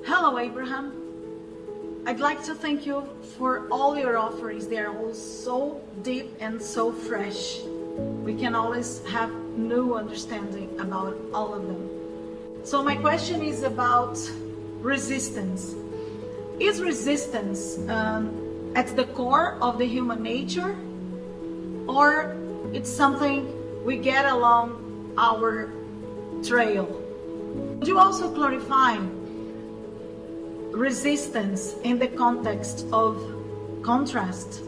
Hello, Abraham. I'd like to thank you for all your offerings. They are all so deep and so fresh. We can always have new understanding about all of them. So my question is about resistance. Is resistance at the core of the human nature, or it's something we get along our trail? Would you also clarify resistance in the context of contrast?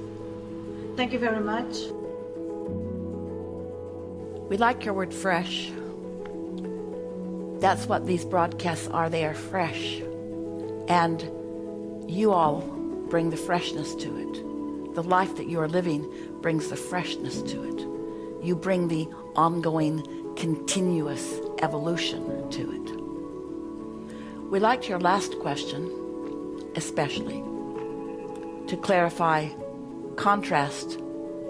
Thank you very much. We like your word fresh. That's what these broadcasts are. They are fresh. And you all bring the freshness to it. The life that you are living brings the freshness to it. You bring the ongoing, continuous evolution to it. We liked your last question, especially, to clarify contrast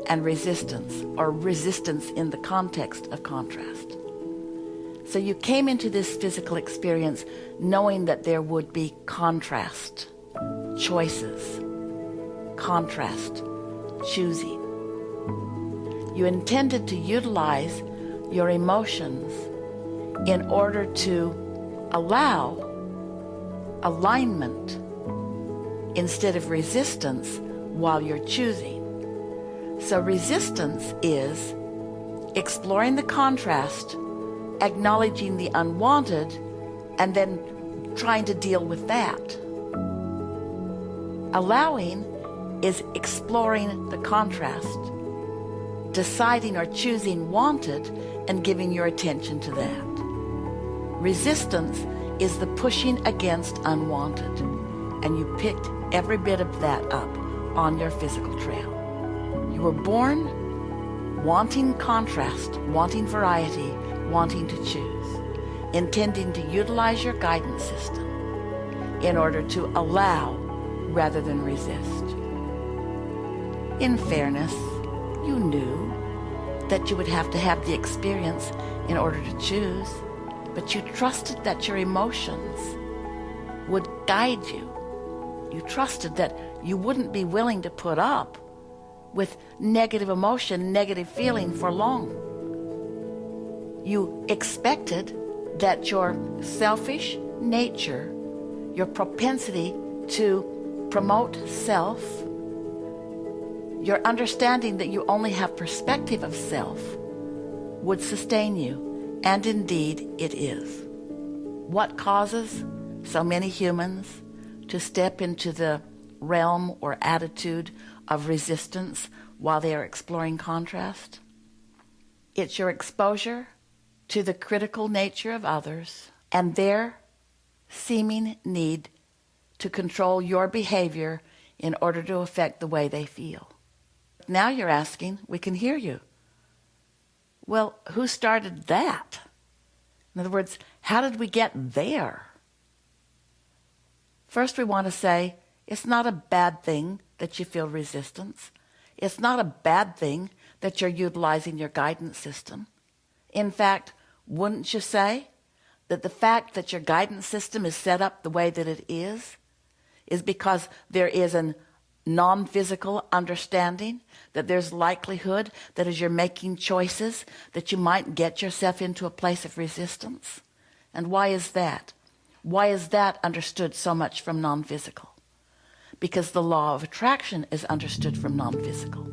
and resistance, or resistance in the context of contrast. So you came into this physical experience knowing that there would be contrast, choices, contrast, choosing. You intended to utilize your emotions in order to allow alignment instead of resistance while you're choosing. So resistance is exploring the contrast, acknowledging the unwanted, and then trying to deal with that. Allowing is exploring the contrast, deciding or choosing wanted, and giving your attention to that. Resistance is the pushing against unwanted, and you picked every bit of that up on your physical trail. You were born wanting contrast, wanting variety, wanting to choose, intending to utilize your guidance system in order to allow rather than resist. In fairness, you knew that you would have to have the experience in order to choose, but you trusted that your emotions would guide you. You trusted that you wouldn't be willing to put up with negative emotion, negative feeling for long. You expected that your selfish nature, your propensity to promote self, your understanding that you only have perspective of self would sustain you, and indeed it is. What causes so many humans to step into the realm or attitude of resistance while they are exploring contrast? It's your exposure to the critical nature of others and their seeming need to control your behavior in order to affect the way they feel. Now you're asking, we can hear you. Well, who started that? In other words, how did we get there? First, we want to say, it's not a bad thing that you feel resistance. It's not a bad thing that you're utilizing your guidance system. In fact, wouldn't you say that the fact that your guidance system is set up the way that it is because there is a non-physical understanding, that there's likelihood that as you're making choices that you might get yourself into a place of resistance? And why is that? Why is that understood so much from non-physical? Because the law of attraction is understood from non-physical.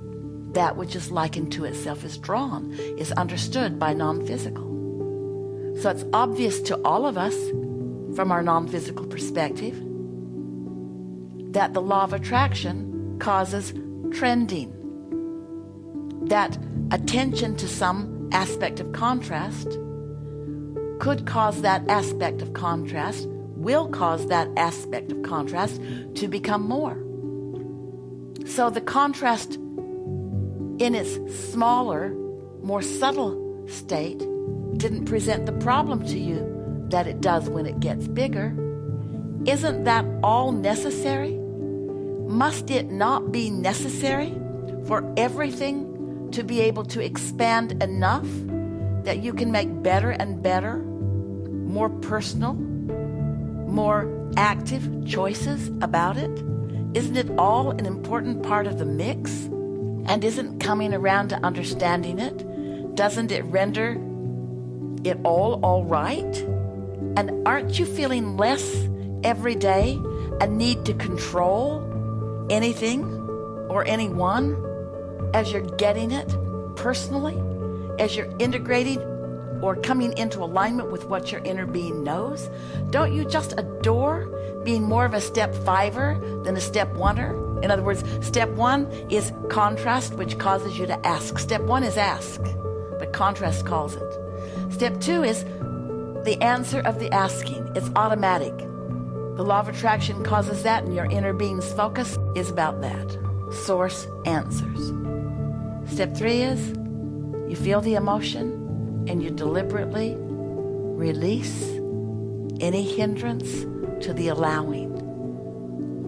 That which is likened to itself as drawn is understood by non-physical. So it's obvious to all of us from our non-physical perspective that the law of attraction causes trending. That attention to some aspect of contrast could cause that aspect of contrast, will cause that aspect of contrast to become more. So the contrast in its smaller, more subtle state didn't present the problem to you that it does when it gets bigger. Isn't that all necessary? Must it not be necessary for everything to be able to expand enough that you can make better and better, more personal, more active choices about it? Isn't it all an important part of the mix? And isn't coming around to understanding it, doesn't it render it all right? And aren't you feeling less every day a need to control anything or anyone as you're getting it personally, as you're integrating or coming into alignment with what your inner being knows? Don't you just adore being more of a step fiver than a step oneer? In other words, step one is contrast, which causes you to ask. Step one is ask, but contrast calls it. Step two is the answer of the asking. It's automatic. The law of attraction causes that, and your inner being's focus is about that. Source answers. Step three is you feel the emotion and you deliberately release any hindrance to the allowing.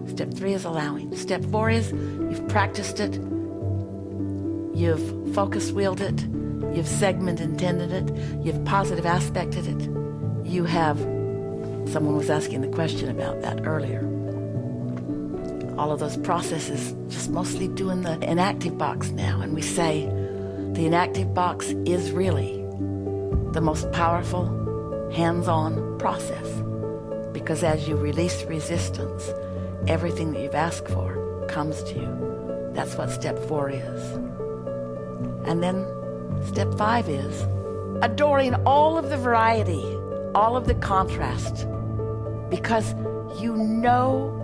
Step three is allowing. Step four is you've practiced it, you've focus wheeled it, you've segment intended it, you've positive aspected it, you have, someone was asking the question about that earlier. All of those processes, just mostly doing the inactive box now. And we say the inactive box is really the most powerful hands-on process, because as you release resistance, everything that you've asked for comes to you. That's what step four is. And then step five is adoring all of the variety, all of the contrast, because you know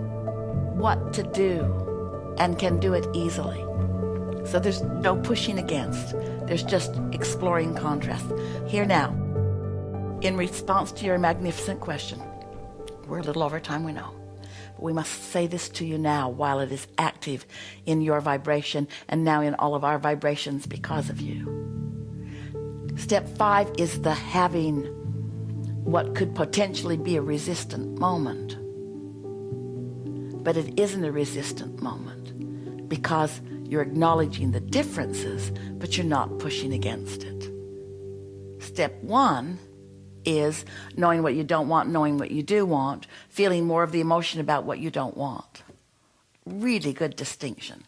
what to do and can do it easily. So there's no pushing against. There's just exploring contrast. Here now, in response to your magnificent question, we're a little over time, we know. But we must say this to you now while it is active in your vibration and now in all of our vibrations because of you. Step five is the having what could potentially be a resistant moment. But it isn't a resistant moment because you're acknowledging the differences, but you're not pushing against it. Step one is knowing what you don't want, knowing what you do want, feeling more of the emotion about what you don't want. Really good distinction.